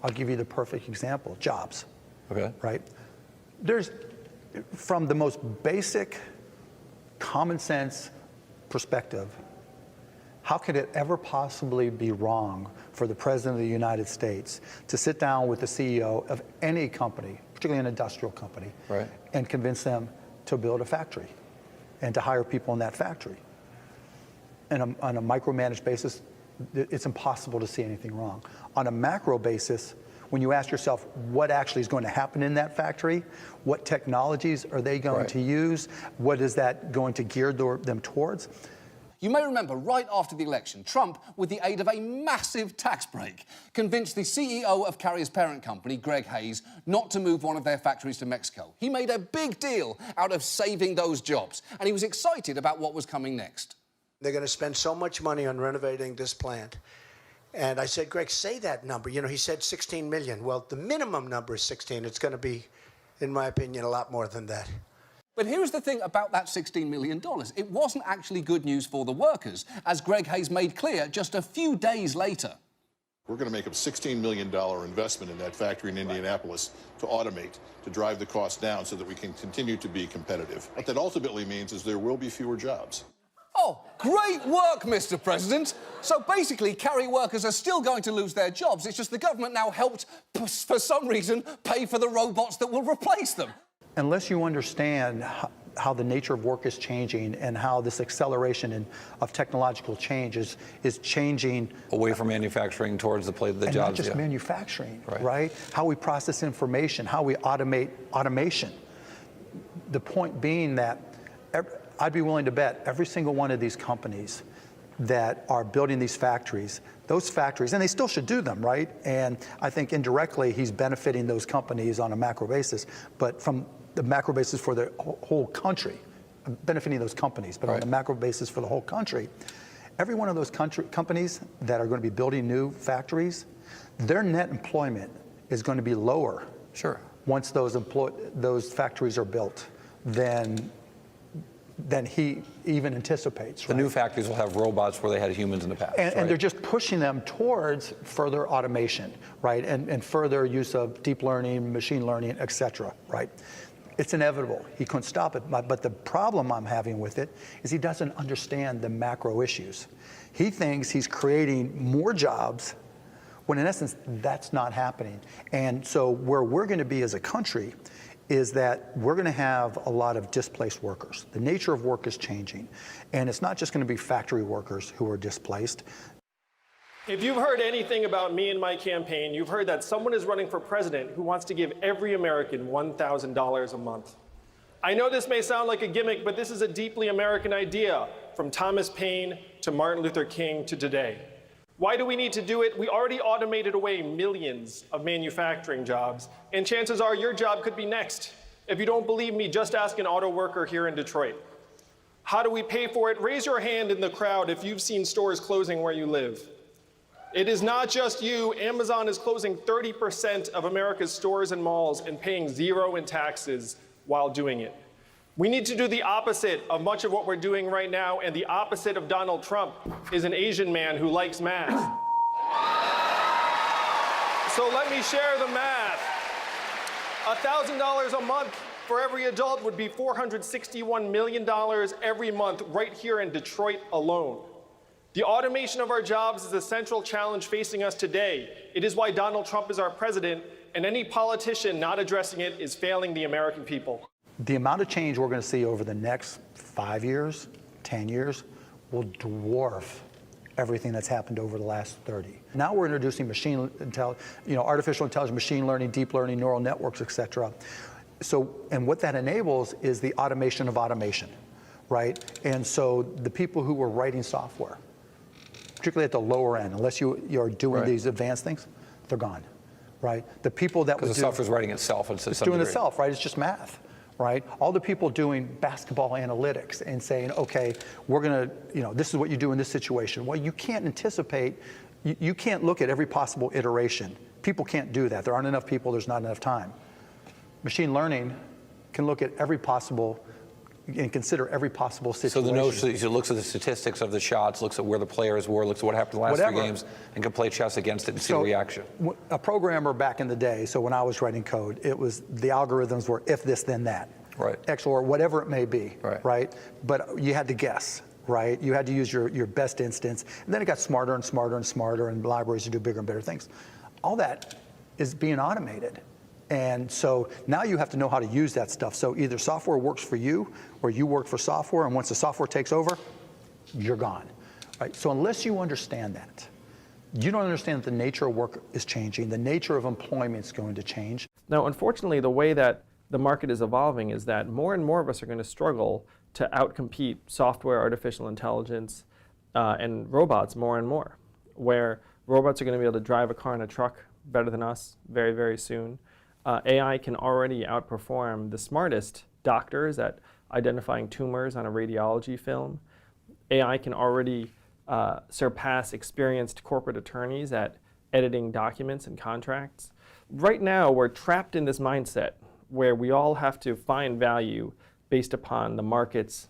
I'll give you the perfect example, jobs. Okay. Right? There's, from the most basic common sense perspective, how could it ever possibly be wrong for the President of the United States to sit down with the CEO of any company, particularly an industrial company, right, and convince them to build a factory and to hire people in that factory? And on a micromanaged basis, it's impossible to see anything wrong. On a macro basis, when you ask yourself what actually is going to happen in that factory, what technologies are they going to use, what is that going to gear them towards? You may remember right after the election, Trump, with the aid of a massive tax break, convinced the CEO of Carrier's parent company, Greg Hayes, not to move one of their factories to Mexico. He made a big deal out of saving those jobs, and he was excited about what was coming next. They're going to spend so much money on renovating this plant. And I said, Greg, say that number. You know, he said 16 million. Well, the minimum number is 16. It's going to be, in my opinion, a lot more than that. But here's the thing about that $16 million. It wasn't actually good news for the workers, as Greg Hayes made clear just a few days later. We're going to make a $16 million investment in that factory in Indianapolis to automate, to drive the cost down so that we can continue to be competitive. What that ultimately means is there will be fewer jobs. Oh, great work, Mr. President. So basically, Carrier workers are still going to lose their jobs. It's just the government now helped, for some reason, pay for the robots that will replace them. Unless you understand how the nature of work is changing and how this acceleration of technological change is changing away from manufacturing towards the jobs. And not just manufacturing, right? How we process information, how we automate automation. The point being that I'd be willing to bet every single one of these companies that are building these factories, those factories, and they still should do them, right? And I think indirectly he's benefiting those companies on a macro basis, but from the macro basis for the whole country, benefiting those companies, but on the macro basis for the whole country, every one of those companies that are going to be building new factories, their net employment is going to be lower once those factories are built than he even anticipates. The new factories will have robots where they had humans in the past. And they're just pushing them towards further automation, right? And further use of deep learning, machine learning, et cetera, right? It's inevitable. He couldn't stop it. But the problem I'm having with it is he doesn't understand the macro issues. He thinks he's creating more jobs when in essence that's not happening. And so where we're going to be as a country is that we're going to have a lot of displaced workers. The nature of work is changing. And it's not just going to be factory workers who are displaced. If you've heard anything about me and my campaign, you've heard that someone is running for president who wants to give every American $1,000 a month. I know this may sound like a gimmick, but this is a deeply American idea, from Thomas Paine to Martin Luther King to today. Why do we need to do it? We already automated away millions of manufacturing jobs, and chances are your job could be next. If you don't believe me, just ask an auto worker here in Detroit. How do we pay for it? Raise your hand in the crowd if you've seen stores closing where you live. It is not just you. Amazon is closing 30% of America's stores and malls and paying zero in taxes while doing it. We need to do the opposite of much of what we're doing right now, and the opposite of Donald Trump is an Asian man who likes math. So let me share the math. $1,000 a month for every adult would be $461 million every month right here in Detroit alone. The automation of our jobs is a central challenge facing us today. It is why Donald Trump is our president, and any politician not addressing it is failing the American people. The amount of change we're going to see over the next 5 years, 10 years, will dwarf everything that's happened over the last 30. Now we're introducing artificial intelligence, machine learning, deep learning, neural networks, et cetera. So, and what that enables is the automation of automation, right? And so the people who were writing software, particularly at the lower end, unless you're doing these advanced things, they're gone, right? The people that because the software's writing itself. It's doing itself, right? It's just math, right? All the people doing basketball analytics and saying, okay, we're going to, this is what you do in this situation. Well, you can't anticipate, you can't look at every possible iteration. People can't do that. There aren't enough people, there's not enough time. Machine learning can look at every possible and consider every possible situation. So the notion, he looks at the statistics of the shots, looks at where the players were, looks at what happened in the last Whatever. 3 games, and can play chess against it and see the reaction. A programmer back in the day, so when I was writing code, it was the algorithms were if this, then that. Right. XOR, whatever it may be. Right. But you had to guess. Right? You had to use your best instance. And then it got smarter and smarter and smarter, and libraries to do bigger and better things. All that is being automated. And so now you have to know how to use that stuff. So either software works for you or you work for software, and once the software takes over, you're gone. Right? So unless you understand that, you don't understand that the nature of work is changing, the nature of employment is going to change. Now, unfortunately, the way that the market is evolving is that more and more of us are going to struggle to outcompete software, artificial intelligence, and robots more and more, where robots are going to be able to drive a car and a truck better than us very, very soon. AI can already outperform the smartest doctors at identifying tumors on a radiology film. AI can already surpass experienced corporate attorneys at editing documents and contracts. Right now, we're trapped in this mindset where we all have to find value based upon the market's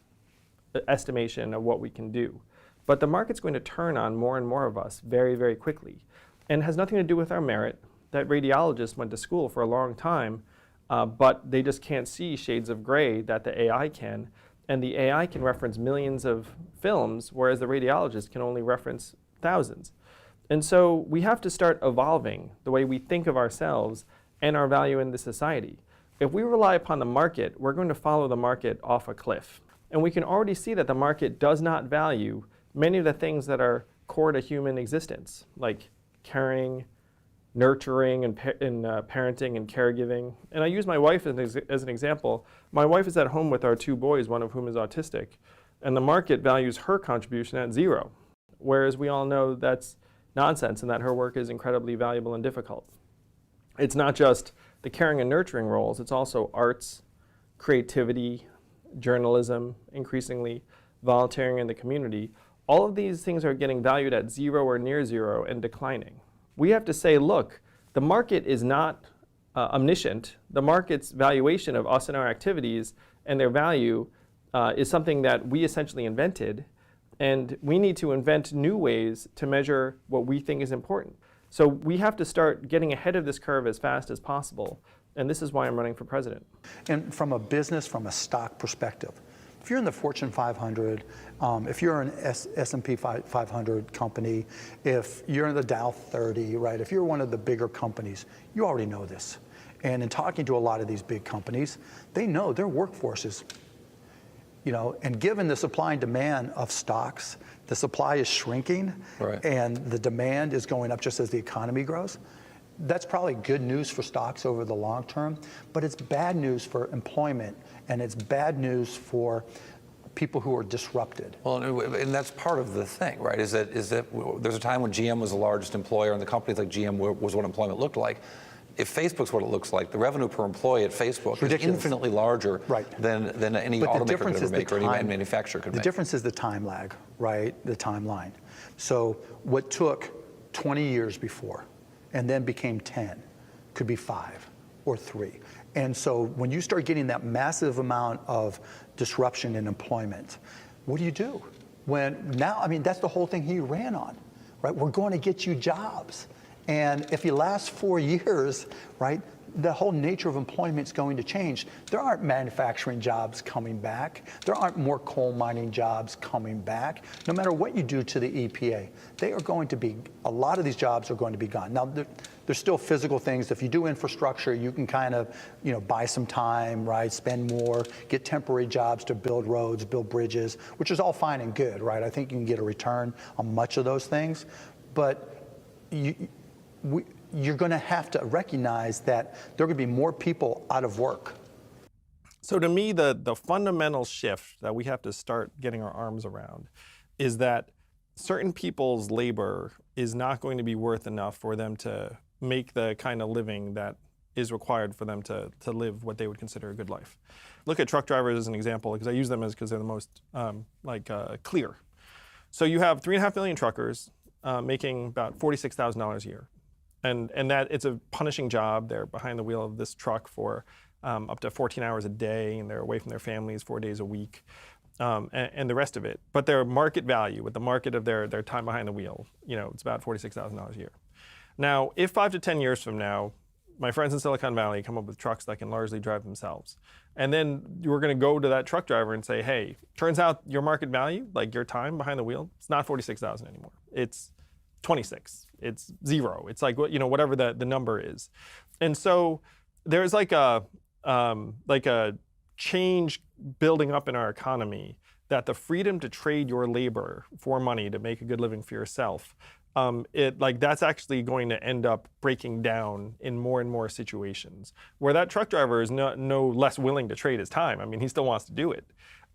estimation of what we can do. But the market's going to turn on more and more of us very, very quickly, and has nothing to do with our merit. That radiologists went to school for a long time, but they just can't see shades of gray that the AI can. And the AI can reference millions of films, whereas the radiologist can only reference thousands. And so we have to start evolving the way we think of ourselves and our value in the society. If we rely upon the market, we're going to follow the market off a cliff. And we can already see that the market does not value many of the things that are core to human existence, like caring, nurturing, and parenting and caregiving. And I use my wife as an example. My wife is at home with our 2 boys, one of whom is autistic, and the market values her contribution at 0, whereas we all know that's nonsense and that her work is incredibly valuable and difficult. It's not just the caring and nurturing roles, it's also arts, creativity, journalism, increasingly volunteering in the community. All of these things are getting valued at 0 or near 0 and declining. We have to say, look, the market is not omniscient. The market's valuation of us and our activities and their value is something that we essentially invented, and we need to invent new ways to measure what we think is important. So we have to start getting ahead of this curve as fast as possible, and this is why I'm running for president. And from a business, from a stock perspective, if you're in the Fortune 500, if you're an S&P 500 company, if you're in the Dow 30, right, if you're one of the bigger companies, you already know this. And in talking to a lot of these big companies, they know their workforce is, and given the supply and demand of stocks, the supply is shrinking, and the demand is going up just as the economy grows. That's probably good news for stocks over the long term, but it's bad news for employment, and it's bad news for people who are disrupted. Well, and that's part of the thing, right? Is that there's a time when GM was the largest employer, and the companies like GM was what employment looked like. If Facebook's what it looks like, the revenue per employee at Facebook is infinitely larger than any automaker could ever make or any manufacturer could make. The difference is the time lag, right? The timeline. So what took 20 years before and then became 10 could be 5 or 3. And so when you start getting that massive amount of disruption in employment, what do? That's the whole thing he ran on, right? We're going to get you jobs. And if you last 4 years, right, the whole nature of employment is going to change. There aren't manufacturing jobs coming back. There aren't more coal mining jobs coming back. No matter what you do to the EPA, a lot of these jobs are going to be gone. Now, there's still physical things. If you do infrastructure, you can kind of, buy some time, right, spend more, get temporary jobs to build roads, build bridges, which is all fine and good, right? I think you can get a return on much of those things. But you're going to have to recognize that there are going to be more people out of work. So to me, the fundamental shift that we have to start getting our arms around is that certain people's labor is not going to be worth enough for them to make the kind of living that is required for them to live what they would consider a good life. Look at truck drivers as an example, because I use them because they're the most clear. So you have 3.5 million truckers making about $46,000 a year. And that it's a punishing job. They're behind the wheel of this truck for up to 14 hours a day, and they're away from their families 4 days a week, and the rest of it. But their market value, with the market of their time behind the wheel, it's about $46,000 a year. Now, if 5 to 10 years from now, my friends in Silicon Valley come up with trucks that can largely drive themselves, and then we're going to go to that truck driver and say, hey, turns out your market value, like your time behind the wheel, it's not 46,000 anymore. It's 26. It's 0. It's like whatever the number is. And so there's like a change building up in our economy that the freedom to trade your labor for money to make a good living for yourself, that's actually going to end up breaking down in more and more situations where that truck driver is no less willing to trade his time. I mean, he still wants to do it.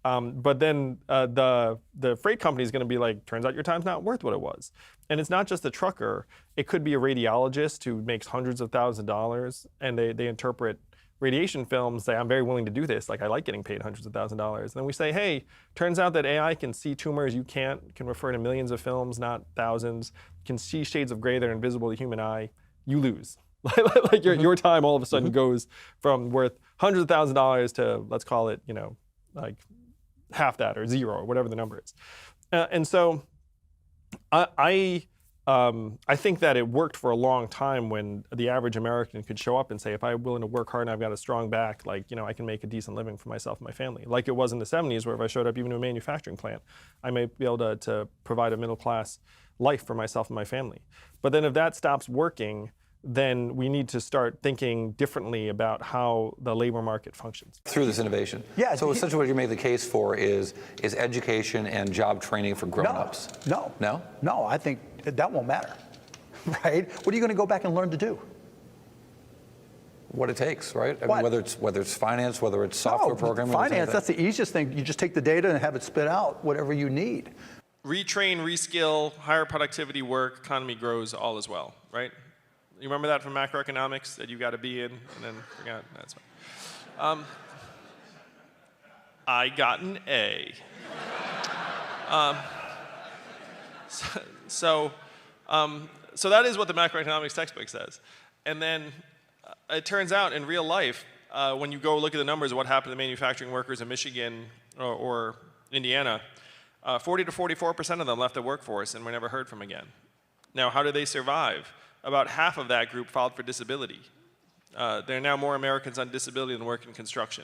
But then the freight company is going to be like, turns out your time's not worth what it was. And it's not just the trucker. It could be a radiologist who makes hundreds of thousands of dollars, and they interpret radiation films, say, I'm very willing to do this. Like, I like getting paid hundreds of thousands of dollars. And then we say, hey, turns out that AI can see tumors you can't, can refer to millions of films, not thousands, can see shades of gray that are invisible to the human eye. You lose. Like your time all of a sudden goes from worth hundreds of thousands of dollars to, let's call it, like half that or 0 or whatever the number is. And so I think that it worked for a long time when the average American could show up and say, if I'm willing to work hard and I've got a strong back, I can make a decent living for myself and my family. Like it was in the 70s, where if I showed up even to a manufacturing plant, I may be able to provide a middle-class life for myself and my family. But then if that stops working, then we need to start thinking differently about how the labor market functions. Through this innovation. Yeah. So essentially what you make the case for is education and job training for grown-ups. No. No? No, I think that won't matter, right? What are you going to go back and learn to do? What it takes, right? I mean, whether it's finance, whether it's software programming. Finance, that's the easiest thing. You just take the data and have it spit out whatever you need. Retrain, reskill, higher productivity work, economy grows, all is well, right? You remember that from macroeconomics, that you got to be in and then forgot? That's fine. I got an A. So that is what the macroeconomics textbook says. And then it turns out in real life, when you go look at the numbers of what happened to manufacturing workers in Michigan or Indiana, 40 to 44% of them left the workforce and were never heard from again. Now, how did they survive? About half of that group filed for disability. There are now more Americans on disability than work in construction.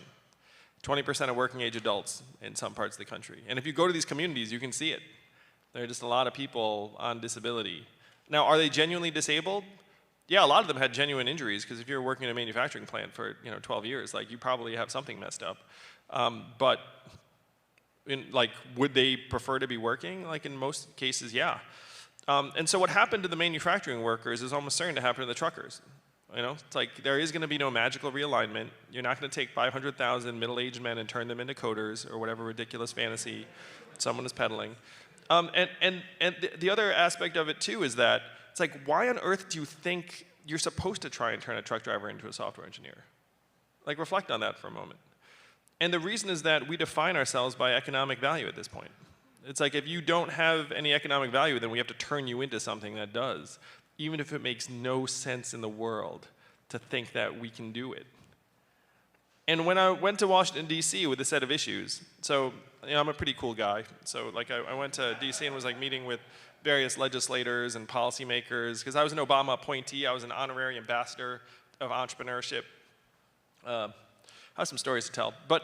20% of working age adults in some parts of the country. And if you go to these communities, you can see it. There are just a lot of people on disability. Now, are they genuinely disabled? Yeah, a lot of them had genuine injuries, because if you're working in a manufacturing plant for 12 years, you probably have something messed up. But would they prefer to be working? In most cases, yeah. And so what happened to the manufacturing workers is almost certain to happen to the truckers. It's like there is going to be no magical realignment. You're not going to take 500,000 middle-aged men and turn them into coders or whatever ridiculous fantasy someone is peddling. And the other aspect of it too is that it's like, why on earth do you think you're supposed to try and turn a truck driver into a software engineer? Reflect on that for a moment. And the reason is that we define ourselves by economic value at this point. It's like, if you don't have any economic value, then we have to turn you into something that does, even if it makes no sense in the world to think that we can do it. And when I went to Washington, D.C. with a set of issues, so I'm a pretty cool guy. So I went to D.C. and was meeting with various legislators and policymakers, because I was an Obama appointee. I was an honorary ambassador of entrepreneurship. I have some stories to tell, but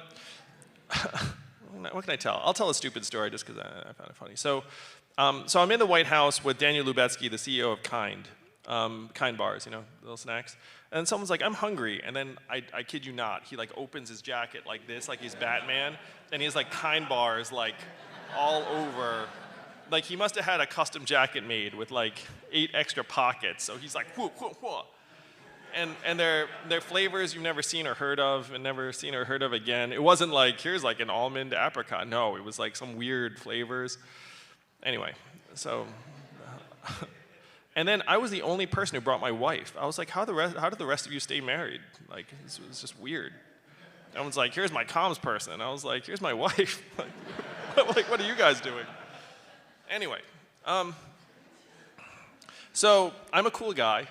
what can I tell? I'll tell a stupid story just because I found it funny. So I'm in the White House with Daniel Lubetzky, the CEO of Kind bars, little snacks. And someone's like, I'm hungry. And then I kid you not, he opens his jacket like this, like he's Batman, and he has Kind bars all over. He must have had a custom jacket made with 8 extra pockets. So he's whoa, whoa, whoa. And they're flavors you've never seen or heard of, and never seen or heard of again. It wasn't here's an almond apricot. No, it was some weird flavors. Anyway, so, and then I was the only person who brought my wife. I was like, how did the rest of you stay married? This was just weird. Everyone's like, here's my comms person. I was like, here's my wife. What are you guys doing? Anyway, so I'm a cool guy.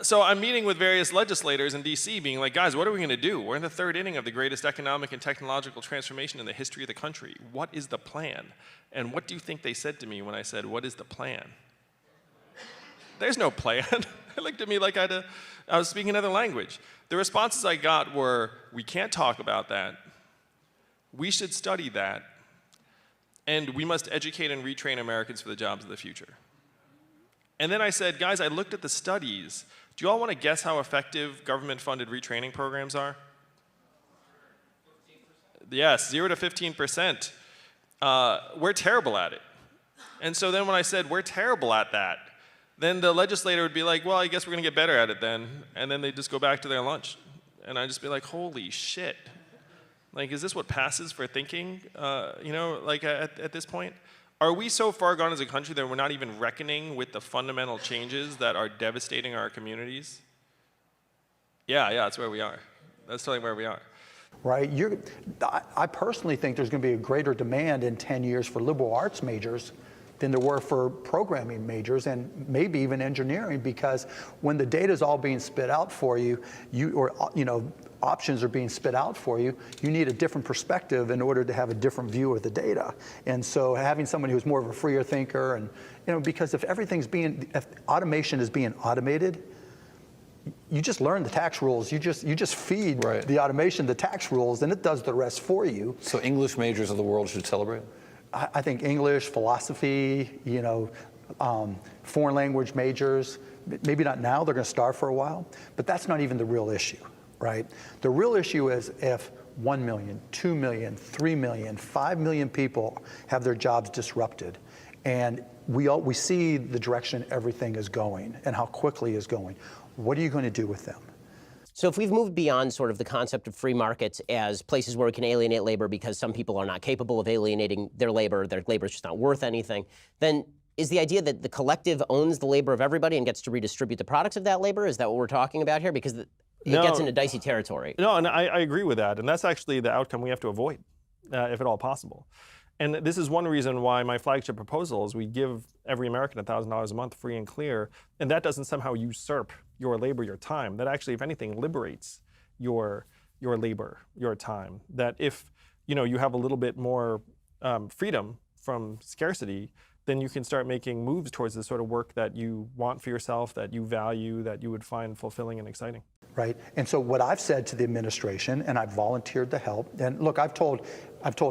So I'm meeting with various legislators in D.C. being like, guys, what are we going to do? We're in the third inning of the greatest economic and technological transformation in the history of the country. What is the plan? And what do you think they said to me when I said, what is the plan? There's no plan. They looked at me like I was speaking another language. The responses I got were, we can't talk about that. We should study that. And we must educate and retrain Americans for the jobs of the future. And then I said, guys, I looked at the studies. Do you all want to guess how effective government-funded retraining programs are? 15%? Yes, 0 to 15%. We're terrible at it. And so then when I said, we're terrible at that, then the legislator would be like, well, I guess we're going to get better at it then. And then they'd just go back to their lunch. And I'd just be like, holy shit. Like, is this what passes for thinking, at this point? Are we so far gone as a country that we're not even reckoning with the fundamental changes that are devastating our communities? Yeah, that's where we are. That's totally where we are. Right. I personally think there's going to be a greater demand in 10 years for liberal arts majors than there were for programming majors and maybe even engineering, because when the data is all being spit out for you, options are being spit out for you, you need a different perspective in order to have a different view of the data. And so having somebody who's more of a freer thinker, and because if automation is being automated, you just learn the tax rules. You just feed the automation the tax rules, and it does the rest for you. So English majors of the world should celebrate? I think English, philosophy, foreign language majors, maybe not now, they're going to starve for a while, but that's not even the real issue, right? The real issue is if 1 million, 2 million, 3 million, 5 million people have their jobs disrupted, and we see the direction everything is going and how quickly it's going. What are you going to do with them? So if we've moved beyond sort of the concept of free markets as places where we can alienate labor because some people are not capable of alienating their labor is just not worth anything, then is the idea that the collective owns the labor of everybody and gets to redistribute the products of that labor? Is that what we're talking about here? Because it gets into dicey territory. No, and I agree with that. And that's actually the outcome we have to avoid, if at all possible. And this is one reason why my flagship proposal is we give every American $1,000 a month free and clear, and that doesn't somehow usurp your labor, your time. That actually, if anything, liberates your labor, your time. That if you have a little bit more freedom from scarcity, then you can start making moves towards the sort of work that you want for yourself, that you value, that you would find fulfilling and exciting. Right. And so what I've said to the administration, and I've volunteered to help, and look, I've told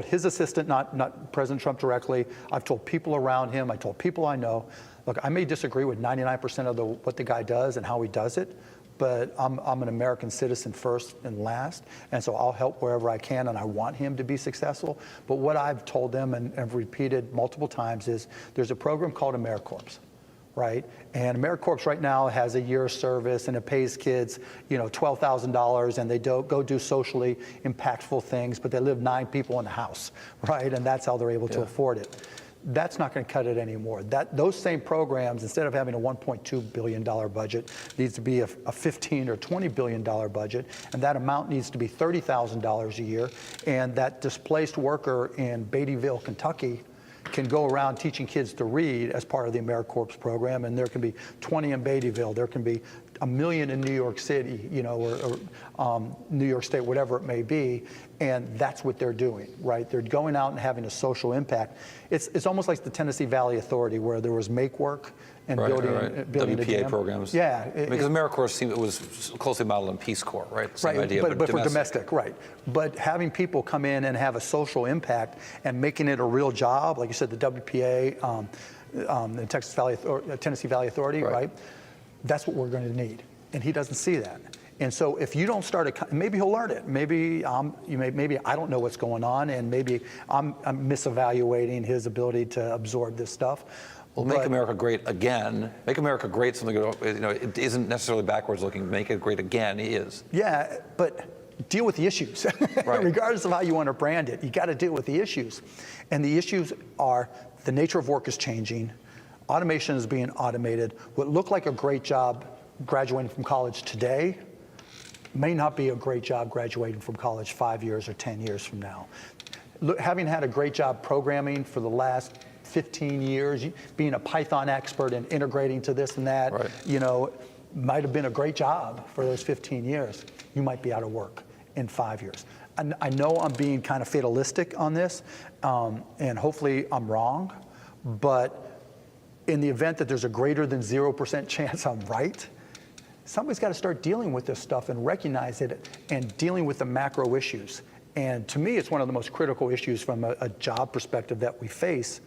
his assistant, not President Trump directly, I've told people around him, I told people I know, look, I may disagree with 99% of what the guy does and how he does it, but I'm an American citizen first and last, and so I'll help wherever I can, and I want him to be successful. But what I've told them and have repeated multiple times is there's a program called AmeriCorps. Right? And AmeriCorps right now has a year's service, and it pays kids, $12,000, and they go do socially impactful things, but they live 9 people in a house, right? And that's how they're able to afford it. That's not going to cut it anymore. Those same programs, instead of having a $1.2 billion budget, needs to be a $15 or $20 billion budget, and that amount needs to be $30,000 a year. And that displaced worker in Beattyville, Kentucky, can go around teaching kids to read as part of the AmeriCorps program, and there can be 20 in Beattyville, there can be 1 million in New York City, or New York State, whatever it may be, and that's what they're doing, right? They're going out and having a social impact. It's almost like the Tennessee Valley Authority, where there was make work and building WPA a dam. programs. Yeah. Because AmeriCorps it was closely modeled on Peace Corps, right? Same idea, but for domestic, right. But having people come in and have a social impact and making it a real job, like you said, the WPA, the Tennessee Valley Authority, right? That's what we're going to need. And he doesn't see that. And so if you don't start, maybe he'll learn it. Maybe maybe I don't know what's going on, and maybe I'm misevaluating his ability to absorb this stuff. Well, make America great again. Make America great. Something it isn't necessarily backwards looking. Make it great again is. Yeah, but deal with the issues. Right. Regardless of how you want to brand it, you got to deal with the issues. And the issues are the nature of work is changing. Automation is being automated. What looked like a great job graduating from college today may not be a great job graduating from college 5 years or 10 years from now. Having had a great job programming for the last 15 years, being a Python expert and integrating to this and that, might have been a great job for those 15 years, you might be out of work in 5 years. And I know I'm being kind of fatalistic on this, and hopefully I'm wrong, but in the event that there's a greater than 0% chance I'm right, somebody's got to start dealing with this stuff and recognize it and dealing with the macro issues. And to me, it's one of the most critical issues from a job perspective that we face,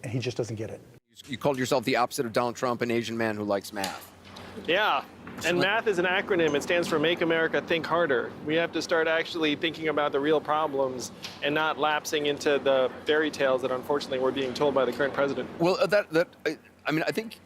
and he just doesn't get it. You called yourself the opposite of Donald Trump, an Asian man who likes math. Yeah, and math is an acronym. It stands for Make America Think Harder. We have to start actually thinking about the real problems and not lapsing into the fairy tales that unfortunately we're being told by the current president. Well, I mean, I think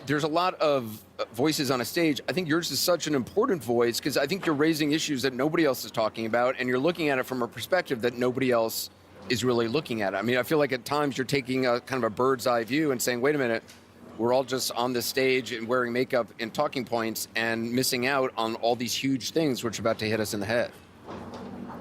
there's a lot of voices on a stage. I think yours is such an important voice because I think you're raising issues that nobody else is talking about, and you're looking at it from a perspective that nobody else is really looking at it. I mean, I feel like at times you're taking a kind of a bird's eye view and saying, wait a minute, we're all just on this stage and wearing makeup and talking points and missing out on all these huge things which are about to hit us in the head.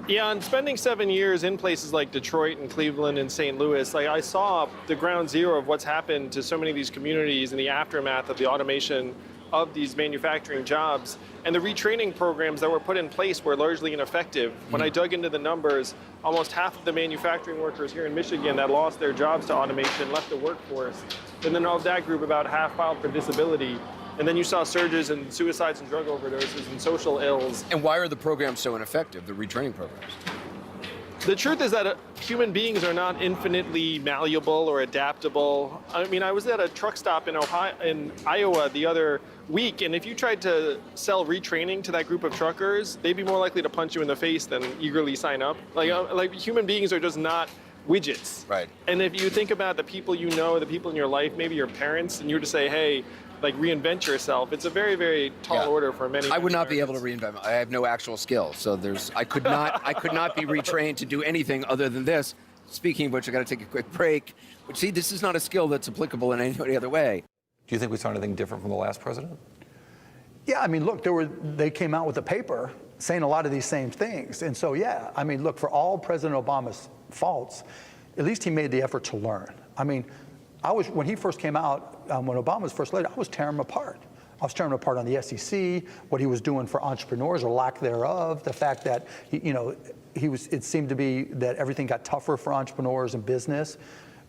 Yeah, and spending 7 years in places like Detroit and Cleveland and St. Louis, like I saw the ground zero of what's happened to so many of these communities in the aftermath of the automation of these manufacturing jobs. And the retraining programs that were put in place were largely ineffective. When I dug into the numbers, almost half of the manufacturing workers here in Michigan that lost their jobs to automation left the workforce. And then of that group, about half filed for disability. And then you saw surges in suicides and drug overdoses and social ills. And why are the programs so ineffective, the retraining programs? The truth is that human beings are not infinitely malleable or adaptable. I mean, I was at a truck stop in Iowa the other week, and if you tried to sell retraining to that group of truckers, they'd be more likely to punch you in the face than eagerly sign up. Like human beings are just not widgets. Right. And if you think about the people you know, the people in your life, maybe your parents, and you were to say, hey, like reinvent yourself, it's a very, very tall order for many. I would not be able to reinvent. I have no actual skill, so I could not be retrained to do anything other than this. Speaking of which, I got to take a quick break. But see, this is not a skill that's applicable in any other way. Do you think we saw anything different from the last president? Yeah, I mean, look, they came out with a paper saying a lot of these same things. And so, yeah, I mean, look, for all President Obama's faults, at least he made the effort to learn. I mean, when he first came out, when Obama was first elected, I was tearing him apart. I was tearing him apart on the SEC, what he was doing for entrepreneurs or lack thereof, the fact that, it seemed to be that everything got tougher for entrepreneurs and business.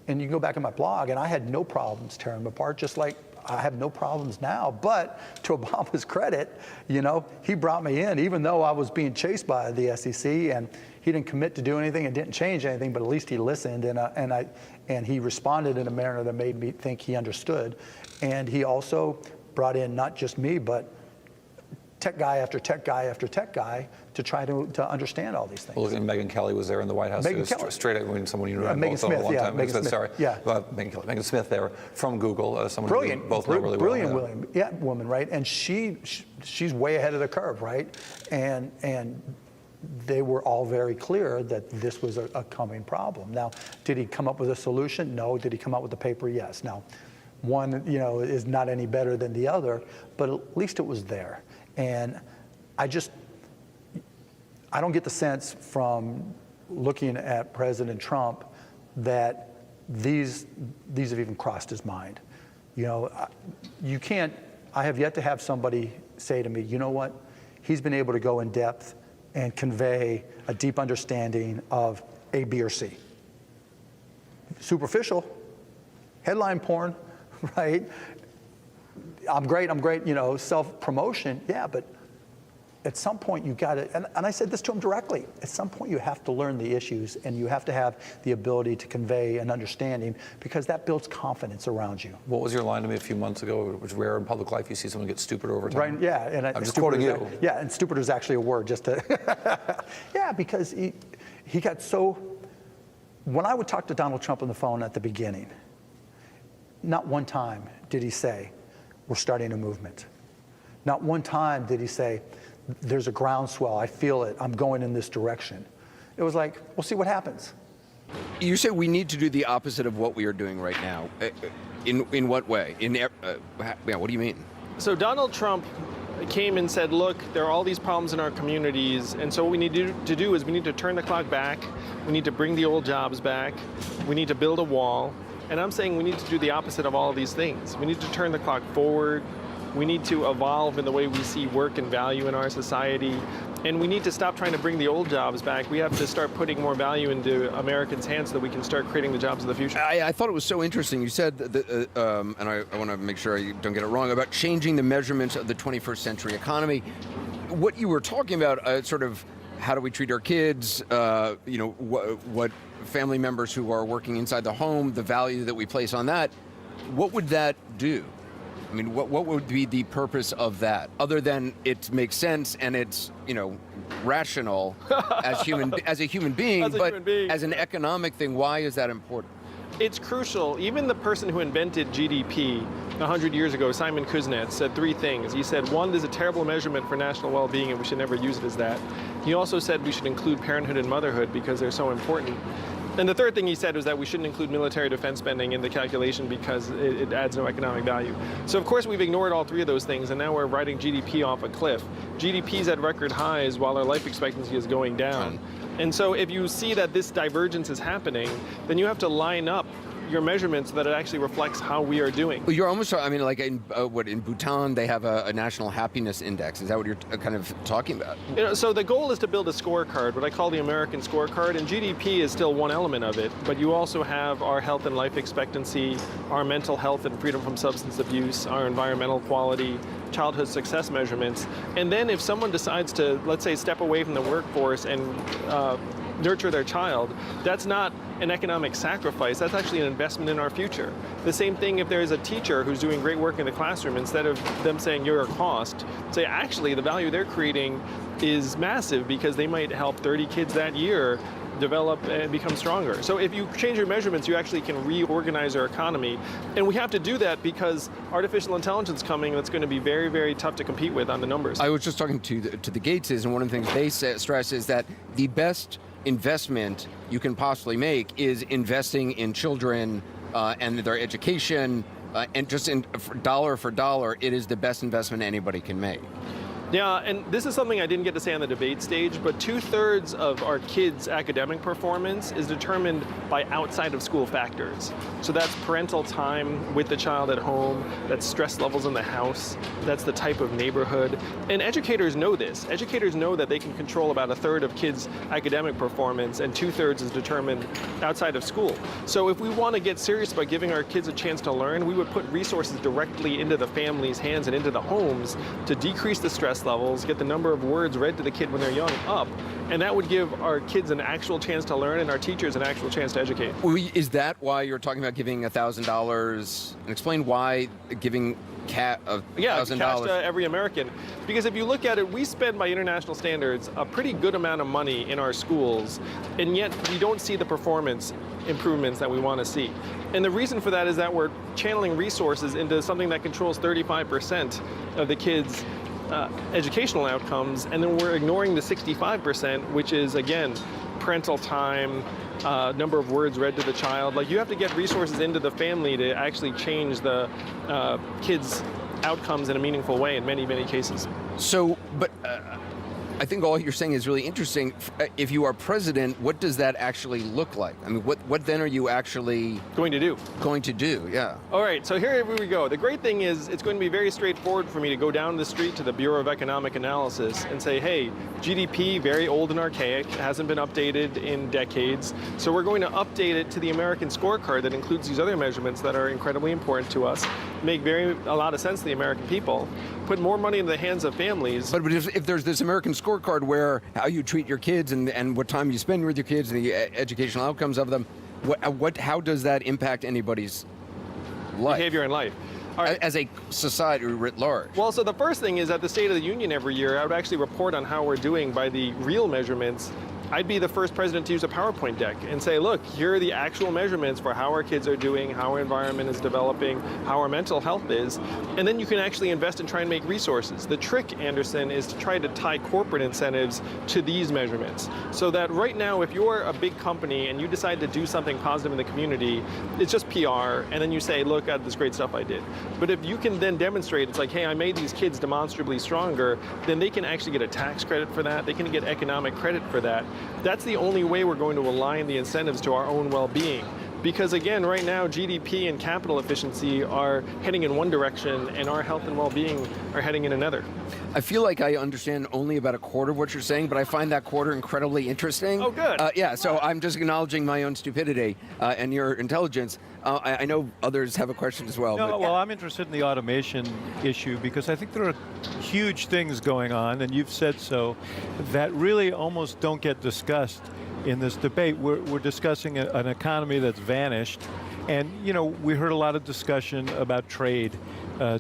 And you can go back in my blog, and I had no problems tearing him apart, just like I have no problems now. But to Obama's credit, he brought me in, even though I was being chased by the SEC, and he didn't commit to do anything and didn't change anything, but at least he listened, and he responded in a manner that made me think he understood. And he also brought in not just me, but tech guy after tech guy after tech guy to try to understand all these things. Well, Megyn Kelly was there in the White House. Megyn Kelly. Straight out, someone you know Megyn Smith, a long time. Megyn Smith. Sorry. Yeah. Megyn Smith there from Google, someone Brilliant, we both know really brilliant well. woman, right? And she's way ahead of the curve, right? And they were all very clear that this was a coming problem. Now, did he come up with a solution? No. Did he come up with a paper? Yes. Now, one, is not any better than the other, but at least it was there. And I don't get the sense from looking at President Trump that these have even crossed his mind. You can't, I have yet to have somebody say to me, you know what, he's been able to go in depth and convey a deep understanding of A, B, or C. Superficial, headline porn, right? I'm great, self-promotion, yeah, but at some point you got to, and I said this to him directly, at some point you have to learn the issues and you have to have the ability to convey an understanding because that builds confidence around you. What was your line to me a few months ago? It was rare in public life you see someone get stupider over time. Right, yeah. And I'm just quoting you. Yeah, and stupider is actually a word just to, yeah, because he got so, when I would talk to Donald Trump on the phone at the beginning, not one time did he say, we're starting a movement. Not one time did he say, there's a groundswell, I feel it, I'm going in this direction. It was like, we'll see what happens. You say we need to do the opposite of what we are doing right now. In what way? What do you mean? So Donald Trump came and said, look, there are all these problems in our communities, and so what we need to do is we need to turn the clock back, we need to bring the old jobs back, we need to build a wall, and I'm saying we need to do the opposite of all of these things. We need to turn the clock forward, We need to evolve in the way we see work and value in our society. And we need to stop trying to bring the old jobs back. We have to start putting more value into Americans' hands so that we can start creating the jobs of the future. I thought it was so interesting. You said, and I want to make sure I don't get it wrong, about changing the measurements of the 21st century economy. What you were talking about, sort of how do we treat our kids, what family members who are working inside the home, the value that we place on that, what would that do? I mean, what would be the purpose of that, other than it makes sense and it's, rational as a human being, as an economic thing, why is that important? It's crucial. Even the person who invented GDP 100 years ago, Simon Kuznets, said 3 things. He said, 1, there's a terrible measurement for national well-being and we should never use it as that. He also said we should include parenthood and motherhood because they're so important. And the 3rd thing he said was that we shouldn't include military defense spending in the calculation because it adds no economic value. So of course we've ignored all 3 of those things, and now we're riding GDP off a cliff. GDP's at record highs while our life expectancy is going down. And so if you see that this divergence is happening, then you have to line up your measurements so that it actually reflects how we are doing. Well, you're almost, like in Bhutan, they have a national happiness index. Is that what you're kind of talking about? So the goal is to build a scorecard, what I call the American scorecard, and GDP is still one element of it, but you also have our health and life expectancy, our mental health and freedom from substance abuse, our environmental quality, childhood success measurements. And then if someone decides to, let's say, step away from the workforce and nurture their child, that's not an economic sacrifice, that's actually an investment in our future. The same thing if there's a teacher who's doing great work in the classroom, instead of them saying you're a cost, say actually the value they're creating is massive because they might help 30 kids that year develop and become stronger. So if you change your measurements, you actually can reorganize our economy. And we have to do that because artificial intelligence coming that's going to be very, very tough to compete with on the numbers. I was just talking to the Gateses, and one of the things they stress is that the best investment you can possibly make is investing in children and their education, and just dollar for dollar, it is the best investment anybody can make. Yeah, and this is something I didn't get to say on the debate stage, but 2/3 of our kids' academic performance is determined by outside of school factors. So that's parental time with the child at home, that's stress levels in the house, that's the type of neighborhood. And educators know this. Educators know that they can control about 1/3 of kids' academic performance, and 2/3 is determined outside of school. So if we want to get serious about giving our kids a chance to learn, we would put resources directly into the family's hands and into the homes to decrease the stress levels, get the number of words read to the kid when they're young up, and that would give our kids an actual chance to learn and our teachers an actual chance to educate. Is that why you're talking about giving $1,000? And explain why giving $1,000. Cash to every American. Because if you look at it, we spend by international standards a pretty good amount of money in our schools, and yet we don't see the performance improvements that we want to see. And the reason for that is that we're channeling resources into something that controls 35% of the kids' educational outcomes, and then we're ignoring the 65%, which is, again, parental time, number of words read to the child. Like, you have to get resources into the family to actually change the kids' outcomes in a meaningful way in many, many cases. So, but I think all you're saying is really interesting. If you are president, what does that actually look like? I mean, what then are you actually going to do? Yeah. All right, so here we go. The great thing is it's going to be very straightforward for me to go down the street to the Bureau of Economic Analysis and say, hey, GDP, very old and archaic, hasn't been updated in decades. So we're going to update it to the American scorecard that includes these other measurements that are incredibly important to us, make a lot of sense to the American people, put more money in the hands of families. But if there's this American scorecard where how you treat your kids and what time you spend with your kids and the educational outcomes of them, how does that impact anybody's life? Behavior in life. All right. As a society writ large. Well, so the first thing is at the State of the Union every year, I would actually report on how we're doing by the real measurements. I'd be the first president to use a PowerPoint deck and say, look, here are the actual measurements for how our kids are doing, how our environment is developing, how our mental health is, and then you can actually invest and try and make resources. The trick, Anderson, is to try to tie corporate incentives to these measurements. So that right now, if you're a big company and you decide to do something positive in the community, it's just PR, and then you say, look at this great stuff I did. But if you can then demonstrate, it's like, hey, I made these kids demonstrably stronger, then they can actually get a tax credit for that, they can get economic credit for that. That's the only way we're going to align the incentives to our own well-being. Because again, right now, GDP and capital efficiency are heading in one direction, and our health and well-being are heading in another. I feel like I understand only about a quarter of what you're saying, but I find that quarter incredibly interesting. Oh, good. Yeah, so I'm just acknowledging my own stupidity and your intelligence. I know others have a question as well. No, but well, I'm interested in the automation issue because I think there are huge things going on, and you've said so, that really almost don't get discussed in this debate. We're discussing an economy that's vanished, and we heard a lot of discussion about trade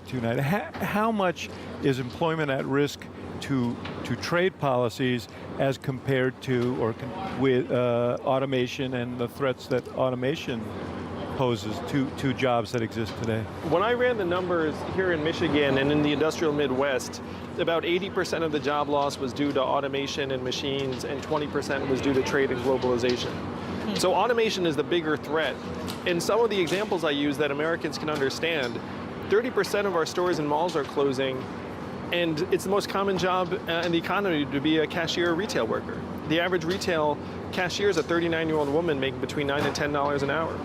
tonight. How much is employment at risk to trade policies as compared to or with automation and the threats that automation poses to jobs that exist today? When I ran the numbers here in Michigan and in the industrial Midwest, about 80% of the job loss was due to automation and machines, and 20% was due to trade and globalization. So automation is the bigger threat. In some of the examples I use that Americans can understand, 30% of our stores and malls are closing, and it's the most common job in the economy to be a cashier or retail worker. The average retail cashier is a 39-year-old woman making between $9 and $10 an hour.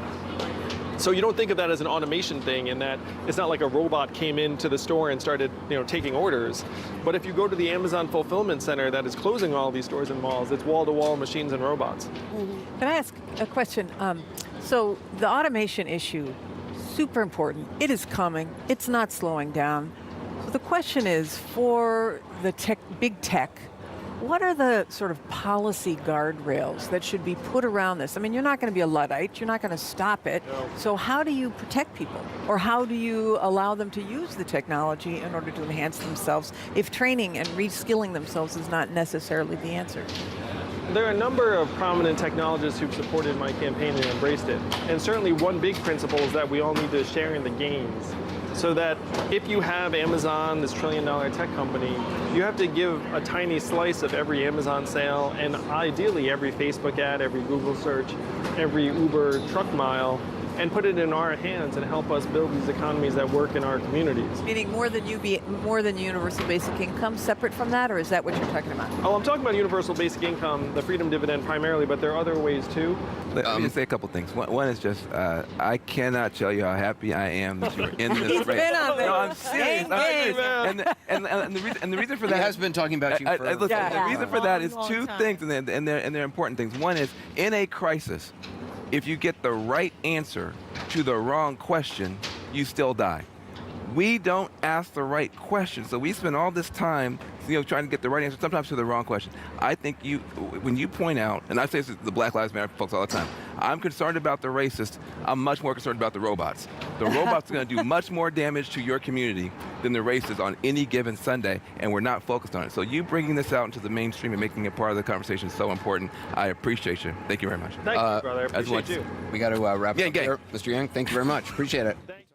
So you don't think of that as an automation thing, in that it's not like a robot came into the store and started, taking orders. But if you go to the Amazon fulfillment center that is closing all these stores and malls, it's wall-to-wall machines and robots. Can I ask a question? So the automation issue, super important. It is coming. It's not slowing down. So the question is, for the big tech, what are the sort of policy guardrails that should be put around this? I mean, you're not going to be a Luddite. You're not going to stop it. No. So how do you protect people? Or how do you allow them to use the technology in order to enhance themselves if training and reskilling themselves is not necessarily the answer? There are a number of prominent technologists who've supported my campaign and embraced it. And certainly one big principle is that we all need to share in the gains. So that if you have Amazon, this trillion-dollar tech company, you have to give a tiny slice of every Amazon sale, and ideally every Facebook ad, every Google search, every Uber truck mile, and put it in our hands and help us build these economies that work in our communities. Meaning more than universal basic income, separate from that, or is that what you're talking about? Oh, I'm talking about universal basic income, the freedom dividend primarily, but there are other ways too. Let me just say a couple things. One is just, I cannot tell you how happy I am that you're in this race. been on this. No, I'm serious. Gang, And the reason for that, he has been talking about you for listen, Yeah. the reason for that is Long two time. things, and they're important things. One is, in a crisis, if you get the right answer to the wrong question, you still die. We don't ask the right question, so we spend all this time, trying to get the right answer, sometimes to the wrong question. I think when you point out, and I say this to the Black Lives Matter folks all the time, I'm concerned about the racists. I'm much more concerned about the robots. The robots are going to do much more damage to your community than the racists on any given Sunday, and we're not focused on it. So you bringing this out into the mainstream and making it part of the conversation is so important. I appreciate you. Thank you very much. Thank you, brother. I appreciate you. We got to wrap Yeah, up gang. here. Mr. Yang, thank you very much. Appreciate it. Thank you.